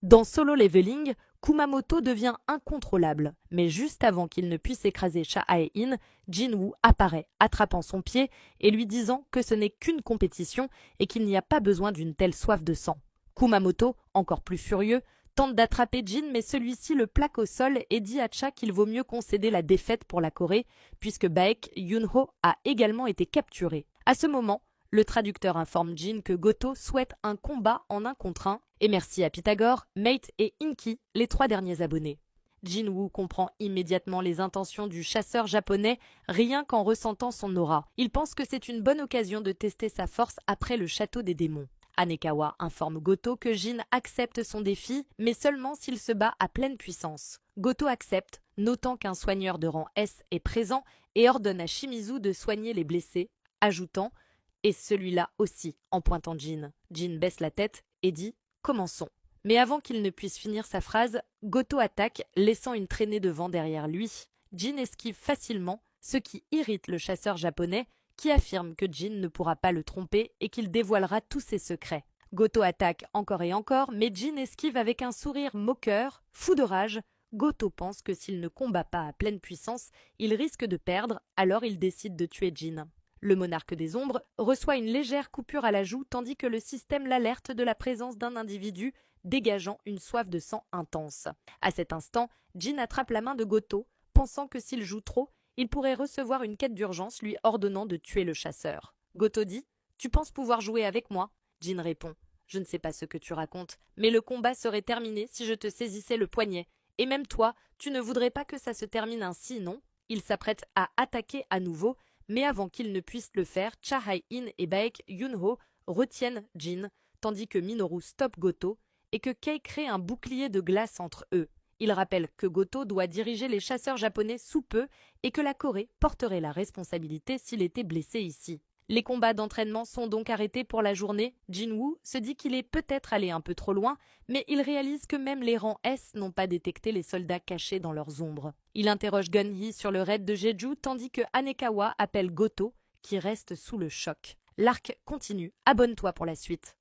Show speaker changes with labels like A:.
A: Dans Solo Leveling, Kumamoto devient incontrôlable, mais juste avant qu'il ne puisse écraser Cha-Hae-in, Jin-woo apparaît, attrapant son pied et lui disant que ce n'est qu'une compétition et qu'il n'y a pas besoin d'une telle soif de sang. Kumamoto, encore plus furieux, tente d'attraper Jin, mais celui-ci le plaque au sol et dit à Cha qu'il vaut mieux concéder la défaite pour la Corée, puisque Baek Yoon-ho a également été capturé. À ce moment, le traducteur informe Jin que Goto souhaite un combat en 1 contre 1 et merci à Pythagore, Mate et Inky, les 3 derniers abonnés. Jin-woo comprend immédiatement les intentions du chasseur japonais rien qu'en ressentant son aura. Il pense que c'est une bonne occasion de tester sa force après le château des démons. Anekawa informe Goto que Jin accepte son défi, mais seulement s'il se bat à pleine puissance. Goto accepte, notant qu'un soigneur de rang S est présent et ordonne à Shimizu de soigner les blessés, ajoutant « et celui-là aussi » en pointant Jin. Jin baisse la tête et dit « commençons ». Mais avant qu'il ne puisse finir sa phrase, Goto attaque, laissant une traînée de vent derrière lui. Jin esquive facilement, ce qui irrite le chasseur japonais, qui affirme que Jin ne pourra pas le tromper et qu'il dévoilera tous ses secrets. Goto attaque encore et encore, mais Jin esquive avec un sourire moqueur. Fou de rage, Goto pense que s'il ne combat pas à pleine puissance, il risque de perdre, alors il décide de tuer Jin. Le monarque des ombres reçoit une légère coupure à la joue tandis que le système l'alerte de la présence d'un individu dégageant une soif de sang intense. À cet instant, Jin attrape la main de Goto, pensant que s'il joue trop, il pourrait recevoir une quête d'urgence lui ordonnant de tuer le chasseur. Goto dit « Tu penses pouvoir jouer avec moi ?» Jin répond « Je ne sais pas ce que tu racontes, mais le combat serait terminé si je te saisissais le poignet. Et même toi, tu ne voudrais pas que ça se termine ainsi, non ?» Il s'apprête à attaquer à nouveau, mais avant qu'il ne puisse le faire, Cha-Hae-in et Baek Yoon-ho retiennent Jin, tandis que Minoru stoppe Goto et que Kei crée un bouclier de glace entre eux. Il rappelle que Goto doit diriger les chasseurs japonais sous peu et que la Corée porterait la responsabilité s'il était blessé ici. Les combats d'entraînement sont donc arrêtés pour la journée. Jin-woo se dit qu'il est peut-être allé un peu trop loin, mais il réalise que même les rangs S n'ont pas détecté les soldats cachés dans leurs ombres. Il interroge Gun-hee sur le raid de Jeju tandis que Anekawa appelle Goto, qui reste sous le choc. L'arc continue. Abonne-toi pour la suite.